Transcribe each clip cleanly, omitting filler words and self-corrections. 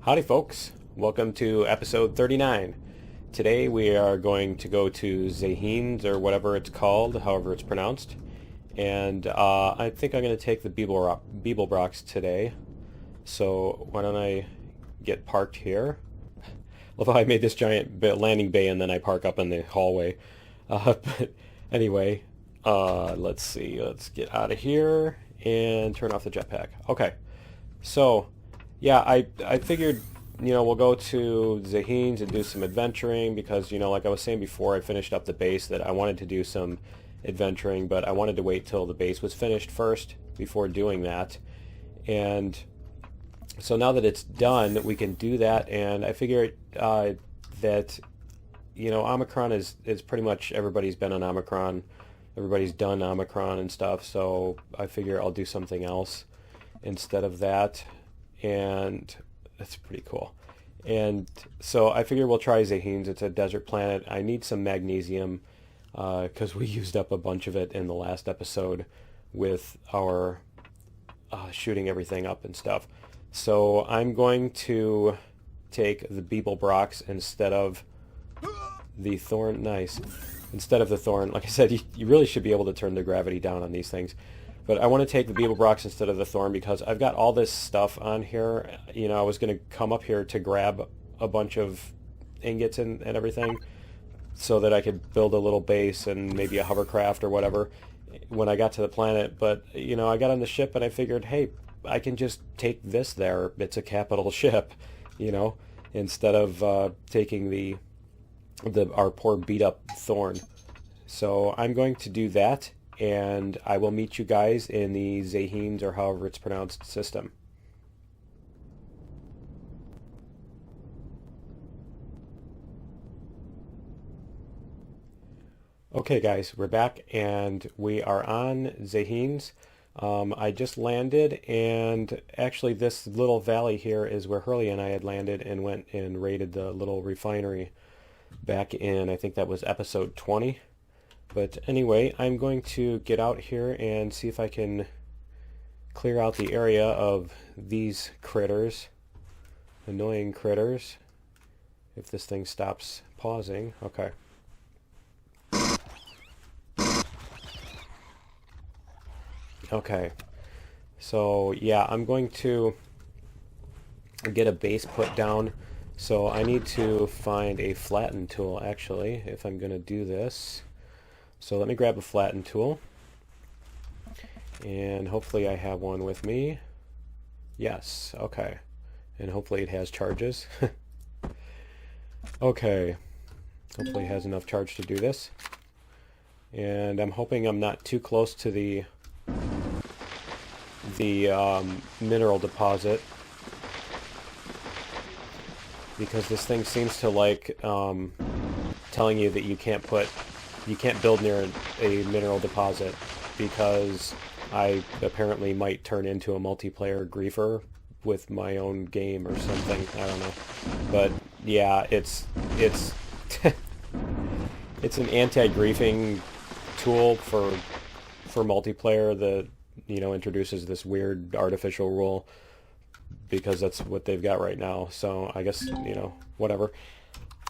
Howdy folks, welcome to episode 39. Today we are going to go to Zeyhines, or whatever it's called, however it's pronounced. And I think I'm going to take the Beeblebrox today. So why don't I get parked here? Although I made this giant landing bay and then I park up in the hallway. But anyway, let's see, let's get out of here and turn off the jetpack. Okay, so yeah, I figured, we'll go to Zeyhines and do some adventuring because, like I was saying before I finished up the base, that I wanted to do some adventuring, but I wanted to wait till the base was finished first before doing that. And so now that it's done, we can do that, and I figure that, Omicron is pretty much, everybody's been on Omicron, everybody's done Omicron and stuff, so I figure I'll do something else instead of that. And that's pretty cool. And so I figure we'll try Zeyhines. It's a desert planet. I need some magnesium because we used up a bunch of it in the last episode with our shooting everything up and stuff. So I'm going to take the Beeblebrox instead of the Thorn. Nice. Instead of the Thorn. Like I said, you really should be able to turn the gravity down on these things. But I want to take the Beeblebrox instead of the Thorn because I've got all this stuff on here. I was going to come up here to grab a bunch of ingots and everything so that I could build a little base and maybe a hovercraft or whatever when I got to the planet. But, I got on the ship and I figured, hey, I can just take this there. It's a capital ship, instead of taking our poor beat-up Thorn. So I'm going to do that. And I will meet you guys in the Zeyhines, or however it's pronounced, system. Okay guys, we're back and we are on Zeyhines. I just landed, and actually this little valley here is where Hurley and I had landed and went and raided the little refinery back in, I think that was episode 20. But anyway, I'm going to get out here and see if I can clear out the area of these critters, annoying critters, if this thing stops pausing. Okay. Okay. So yeah, I'm going to get a base put down. So I need to find a flatten tool, actually, if I'm going to do this. So let me grab a flatten tool, and hopefully I have one with me. Yes, okay. And hopefully it has charges. Okay. Hopefully it has enough charge to do this. And I'm hoping I'm not too close to the mineral deposit, because this thing seems to like telling you that you can't build near a mineral deposit, because I apparently might turn into a multiplayer griefer with my own game or something. I don't know. But yeah, it's it's an anti-griefing tool for multiplayer that, introduces this weird artificial rule, because that's what they've got right now. So I guess, whatever.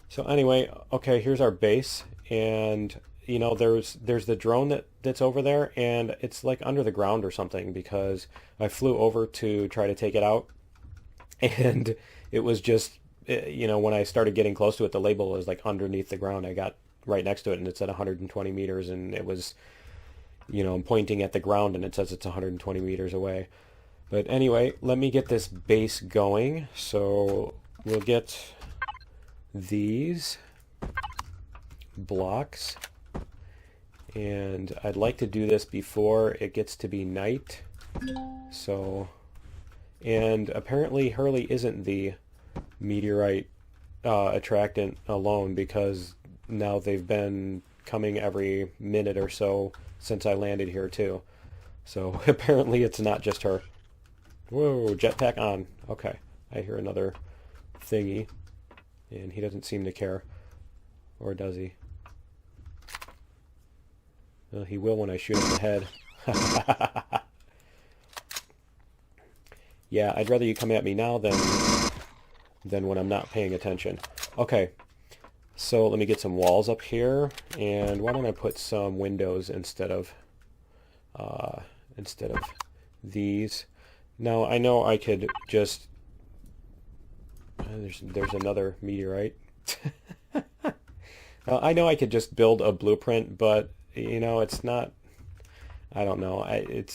So anyway, okay, here's our base. And there's the drone that's over there, and it's like under the ground or something, because I flew over to try to take it out, and it was just, when I started getting close to it, the label was like underneath the ground. I got right next to it, and it's at 120 meters, and it was, I'm pointing at the ground, and it says it's 120 meters away. But anyway, let me get this base going. So we'll get these blocks, and I'd like to do this before it gets to be night. So, and apparently Hurley isn't the meteorite attractant alone, because now they've been coming every minute or so since I landed here too. So apparently it's not just her. Whoa, jetpack on. Okay, I hear another thingy, and he doesn't seem to care. Or does he? Well, he will when I shoot him in the head. Yeah, I'd rather you come at me now than than when I'm not paying attention. Okay, so let me get some walls up here, and why don't I put some windows instead of these. Now I know I could just there's another meteorite. I know I could just build a blueprint, but you know, it's not, I don't know, it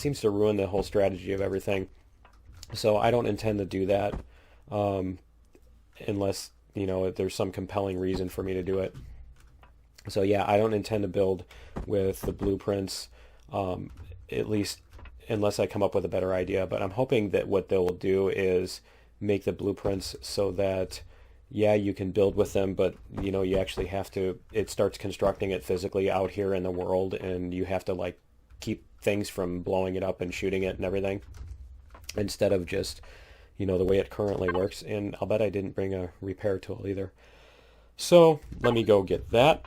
seems to ruin the whole strategy of everything. So I don't intend to do that unless, you know, there's some compelling reason for me to do it. So yeah, I don't intend to build with the blueprints, at least unless I come up with a better idea. But I'm hoping that what they will do is make the blueprints so that, yeah, you can build with them, but you know, you actually have to, it starts constructing it physically out here in the world, and you have to like keep things from blowing it up and shooting it and everything, instead of just, you know, the way it currently works. And I'll bet I didn't bring a repair tool either. So let me go get that,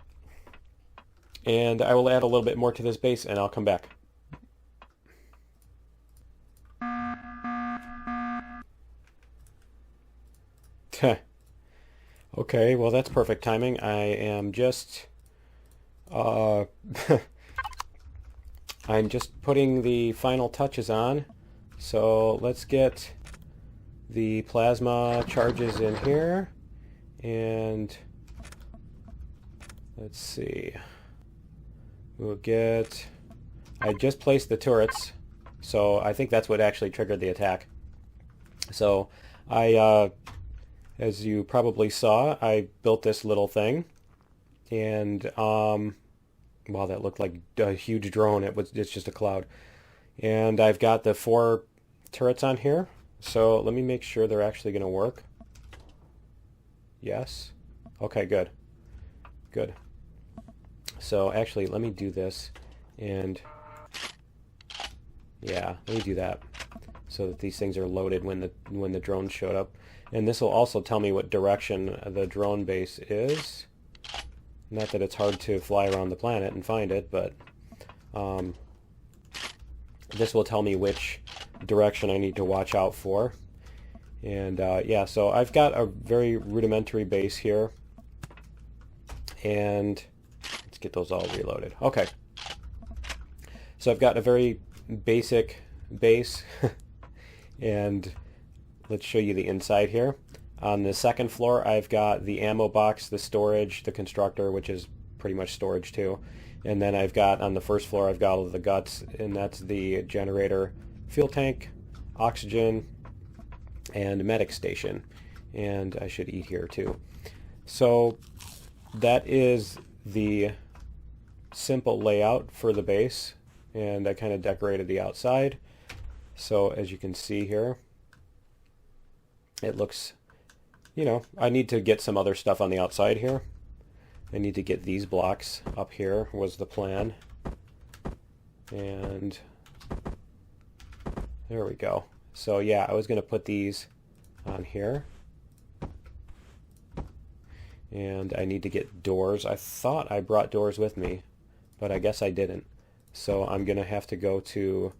and I will add a little bit more to this base, and I'll come back. Okay, well that's perfect timing. I am just I'm just putting the final touches on. So let's get the plasma charges in here, and let's see. We'll get, I just placed the turrets, so I think that's what actually triggered the attack. So I as you probably saw, I built this little thing, and wow, that looked like a huge drone. It's just a cloud. And I've got the 4 turrets on here, so let me make sure they're actually going to work. Yes. Okay, good. Good. So actually, let me do this, and yeah, let me do that so that these things are loaded when the drone showed up. And this will also tell me what direction the drone base is. Not that it's hard to fly around the planet and find it, but this will tell me which direction I need to watch out for. And yeah, so I've got a very rudimentary base here. And let's get those all reloaded. Okay. So I've got a very basic base. And let's show you the inside here. On the second floor, I've got the ammo box, the storage, the constructor, which is pretty much storage too. And then I've got, on the first floor, I've got all of the guts, and that's the generator, fuel tank, oxygen, and medic station. And I should eat here too. So that is the simple layout for the base, and I kind of decorated the outside. So as you can see here, it looks, you know, I need to get some other stuff on the outside here. I need to get these blocks up here, was the plan. And there we go. So yeah, I was going to put these on here. And I need to get doors. I thought I brought doors with me, but I guess I didn't. So I'm going to have to go to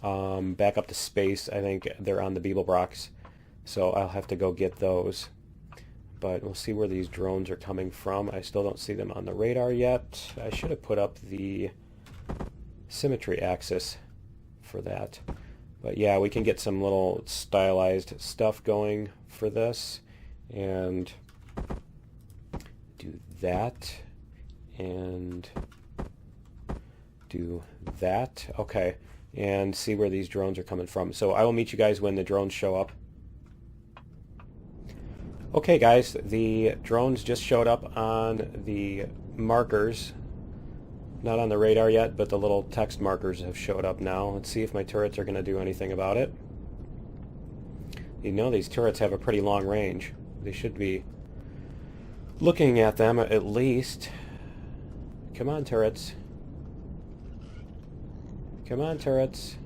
back up to space. I think they're on the Beeblebrox. So I'll have to go get those. But we'll see where these drones are coming from. I still don't see them on the radar yet. I should have put up the symmetry axis for that. But yeah, we can get some little stylized stuff going for this. And do that. And do that. Okay. And see where these drones are coming from. So I will meet you guys when the drones show up. Okay guys, the drones just showed up on the markers. Not on the radar yet, but the little text markers have showed up now. Let's see if my turrets are going to do anything about it. You know, these turrets have a pretty long range. They should be looking at them at least. Come on, turrets. Come on, turrets.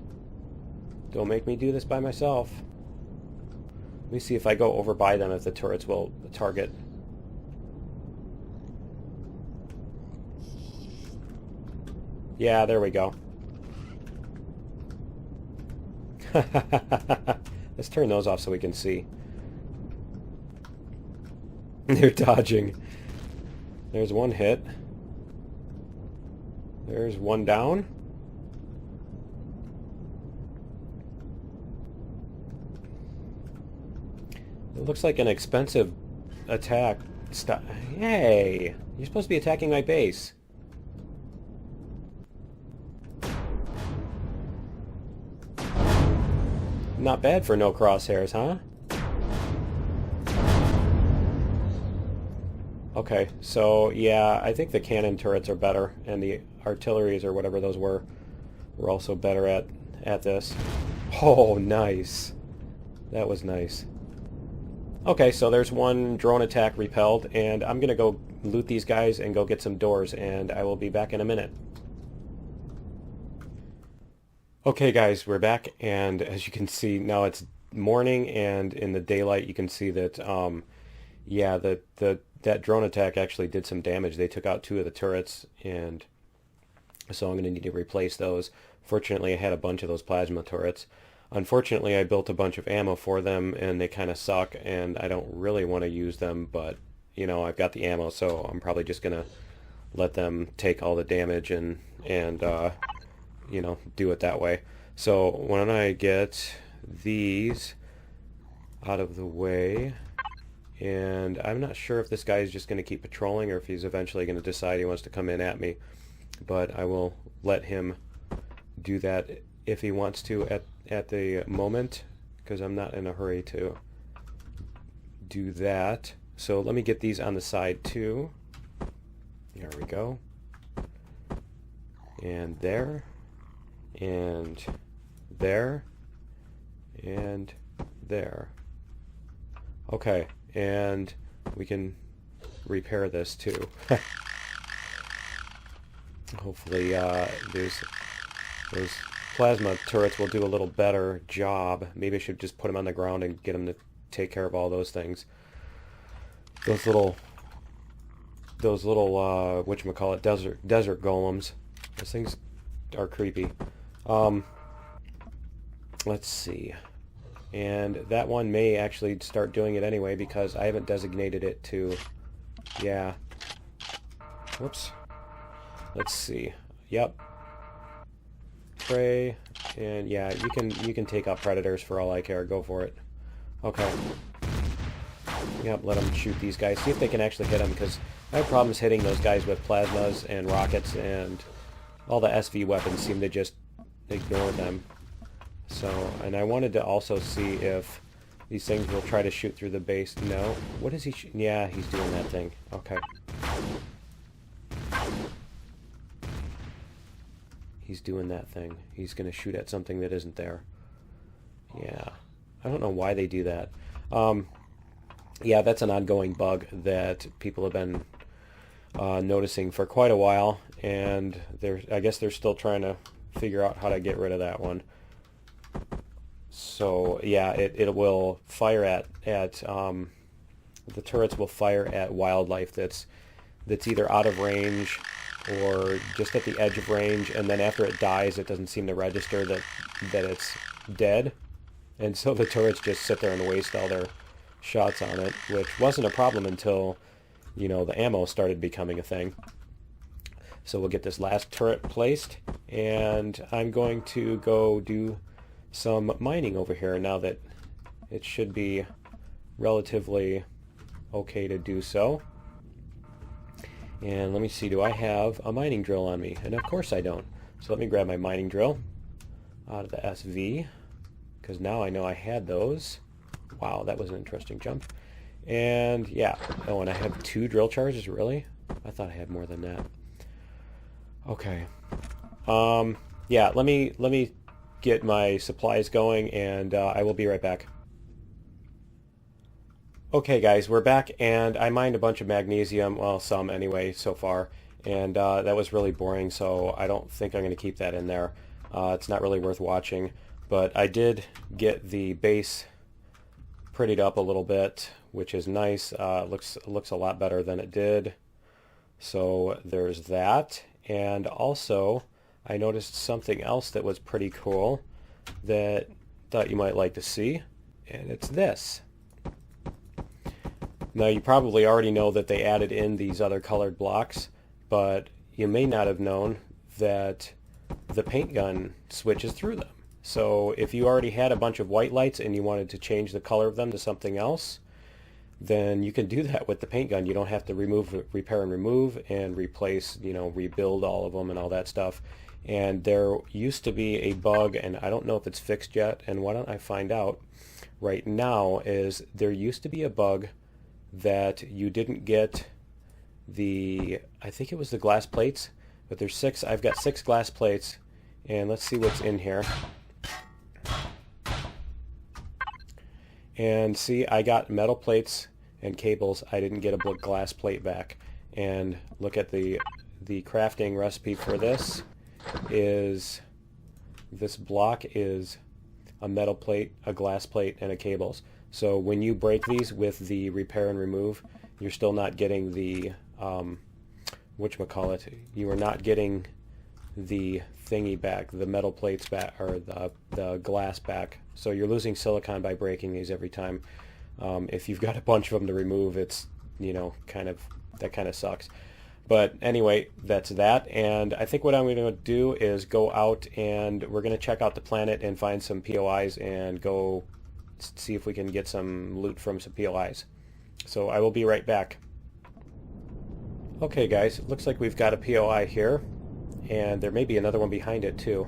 Don't make me do this by myself. Let me see if I go over by them if the turrets will target. Yeah, there we go. Let's turn those off so we can see. They're dodging. There's one hit. There's one down. It looks like an expensive attack. Stop. Hey! You're supposed to be attacking my base. Not bad for no crosshairs, huh? Okay, so yeah, I think the cannon turrets are better, and the artilleries or whatever those were also better at this. Oh, nice. That was nice. Okay, so there's one drone attack repelled, and I'm gonna go loot these guys and go get some doors, and I will be back in a minute. Okay guys, we're back, and as you can see, now it's morning, and in the daylight you can see that, yeah, that drone attack actually did some damage. They took out 2 of the turrets, and so I'm going to need to replace those. Fortunately, I had a bunch of those plasma turrets. Unfortunately, I built a bunch of ammo for them, and they kind of suck, and I don't really want to use them, but, you know, I've got the ammo, so I'm probably just going to let them take all the damage and you know, do it that way. So when I get these out of the way, and I'm not sure if this guy is just going to keep patrolling or if he's eventually going to decide he wants to come in at me, but I will let him do that if he wants to at the moment, because I'm not in a hurry to do that. So let me get these on the side too. There we go. And there. And there. And there. Okay, and we can repair this too. Hopefully those plasma turrets will do a little better job. Maybe I should just put them on the ground and get them to take care of all those things. Those little whatchamacallit, desert golems. Those things are creepy. Let's see. And that one may actually start doing it anyway because I haven't designated it to... Yeah. Whoops. Let's see. Yep. Prey. And yeah, you can take out predators for all I care. Go for it. Okay. Yep, let them shoot these guys. See if they can actually hit them, because I have problems hitting those guys with plasmas and rockets, and all the SV weapons seem to just ignore them. So, and I wanted to also see if these things will try to shoot through the base. No. What is he shooting? Yeah, he's doing that thing. Okay. He's doing that thing. He's going to shoot at something that isn't there. Yeah. I don't know why they do that. Yeah, that's an ongoing bug that people have been noticing for quite a while, and I guess they're still trying to figure out how to get rid of that one. So yeah, it will fire at the turrets will fire at wildlife that's either out of range or just at the edge of range, and then after it dies, it doesn't seem to register that it's dead, and so the turrets just sit there and waste all their shots on it, which wasn't a problem until, you know, the ammo started becoming a thing. So we'll get this last turret placed, and I'm going to go do some mining over here now that it should be relatively okay to do so. And let me see, do I have a mining drill on me? And of course I don't. So let me grab my mining drill out of the SV, because now I know I had those. Wow, that was an interesting jump. And yeah, oh, and I have 2 drill charges, really? I thought I had more than that. Okay. Yeah, let me get my supplies going, and I will be right back. Okay guys, we're back, and I mined a bunch of magnesium, well, some anyway so far, and that was really boring, so I don't think I'm going to keep that in there. It's not really worth watching, but I did get the base prettied up a little bit, which is nice. Looks a lot better than it did. So there's that, and also I noticed something else that was pretty cool that I thought you might like to see, and it's this. Now you probably already know that they added in these other colored blocks, but you may not have known that the paint gun switches through them. So if you already had a bunch of white lights and you wanted to change the color of them to something else, then you can do that with the paint gun. You don't have to repair and remove and replace, rebuild all of them and all that stuff. And there used to be a bug, and I don't know if it's fixed yet, and why don't I find out right now, is there used to be a bug that you didn't get I think it was the glass plates, but there's 6, I've got 6 glass plates, and let's see what's in here. And see, I got metal plates and cables. I didn't get a glass plate back. And look at the crafting recipe for this block is a metal plate, a glass plate, and a cables. So when you break these with the repair and remove, you're still not getting the whatchamacallit, you are not getting the thingy back, the metal plates back, or the glass back. So you're losing silicon by breaking these every time. If you've got a bunch of them to remove, it's, that kind of sucks. But anyway, that's that. And I think what I'm going to do is go out and we're going to check out the planet and find some POIs and go see if we can get some loot from some POIs. So I will be right back. Okay guys, it looks like we've got a POI here, and there may be another one behind it too.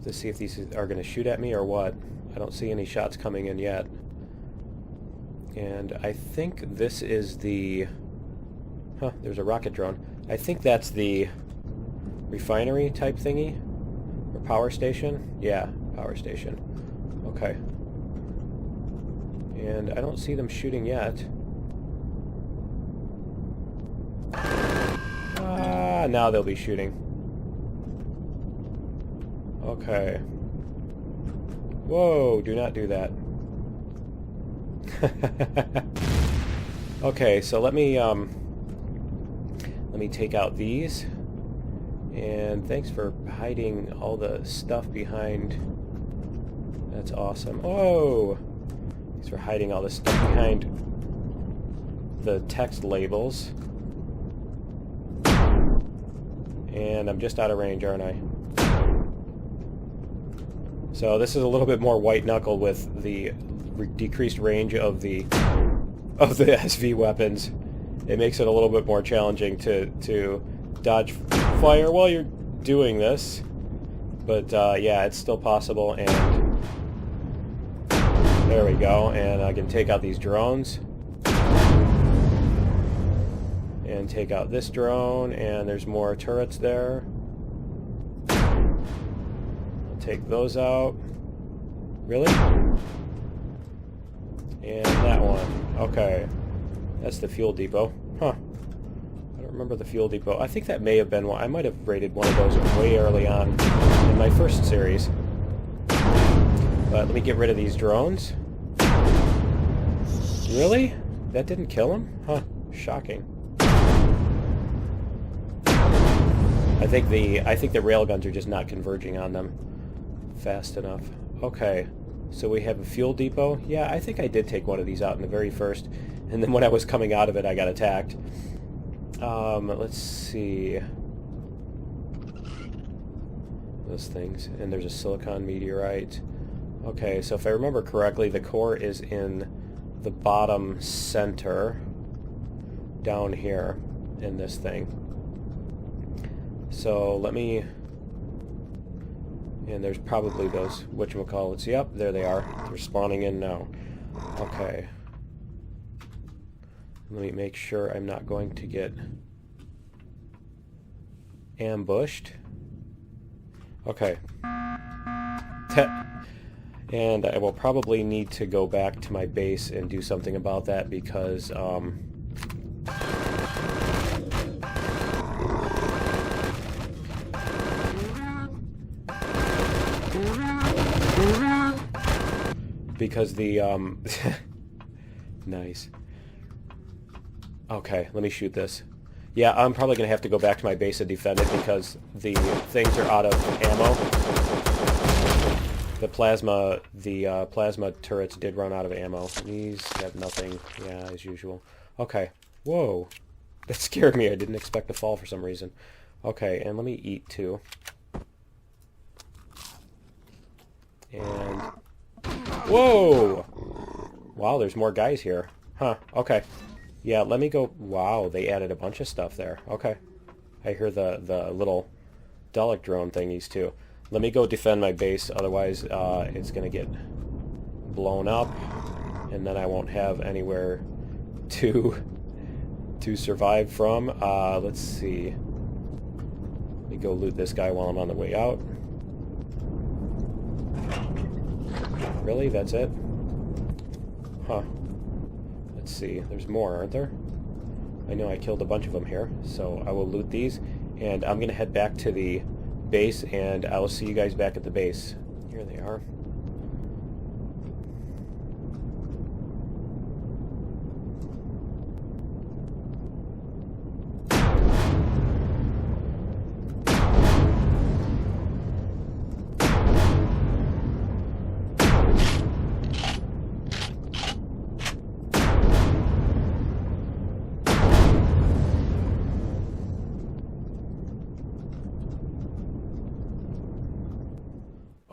Let's see if these are going to shoot at me or what. I don't see any shots coming in yet. And I think this is the... there's a rocket drone. I think that's the refinery type thingy? Or power station? Yeah, power station. Okay. And I don't see them shooting yet. Now they'll be shooting. Okay. Whoa, do not do that. Okay, so let me take out these. And thanks for hiding all the stuff behind. That's awesome. Oh! Thanks for hiding all the stuff behind the text labels. And I'm just out of range, aren't I? So this is a little bit more white knuckle with the decreased range of the SV weapons. It makes it a little bit more challenging to dodge fire while you're doing this. But yeah, it's still possible, and there we go. And I can take out these drones. And take out this drone, and there's more turrets there. I'll take those out. Really? And that one. Okay. That's the fuel depot. Huh. I don't remember the fuel depot. I think that may have been one. I might have raided one of those way early on in my first series. But let me get rid of these drones. Really? That didn't kill him? Huh. Shocking. I think the railguns are just not converging on them fast enough. Okay, so we have a fuel depot. Yeah, I think I did take one of these out in the very first, and then when I was coming out of it, I got attacked. Let's see. Those things, and there's a silicon meteorite. Okay, so if I remember correctly, the core is in the bottom center, down here, in this thing. So let me, and there's probably those whatchamacallits. Yep, there they are. They're spawning in now. Okay. Let me make sure I'm not going to get ambushed. Okay. And I will probably need to go back to my base and do something about that because, nice. Okay, let me shoot this. Yeah, I'm probably going to have to go back to my base and defend it because the things are out of ammo. The plasma turrets did run out of ammo. These have nothing, yeah, as usual. Okay. Whoa. That scared me. I didn't expect to fall for some reason. Okay, and let me eat too. And... Whoa! Wow, there's more guys here. Huh, okay. Yeah, let me go... Wow, they added a bunch of stuff there. Okay. I hear the little Dalek drone thingies too. Let me go defend my base, otherwise it's going to get blown up, and then I won't have anywhere to survive from. Let's see. Let me go loot this guy while I'm on the way out. Really? That's it? Huh. Let's see. There's more, aren't there? I know I killed a bunch of them here, so I will loot these, and I'm going to head back to the base, and I will see you guys back at the base. Here they are.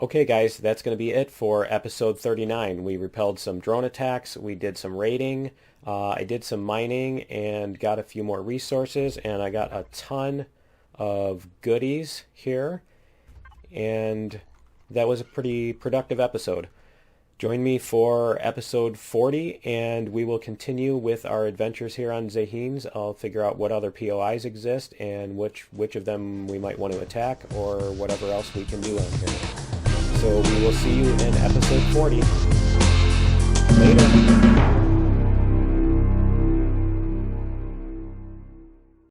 Okay guys, that's going to be it for episode 39. We repelled some drone attacks, we did some raiding, I did some mining and got a few more resources, and I got a ton of goodies here, and that was a pretty productive episode. Join me for episode 40, and we will continue with our adventures here on Zeyhines. I'll figure out what other POIs exist and which of them we might want to attack, or whatever else we can do on here. So we will see you in episode 40.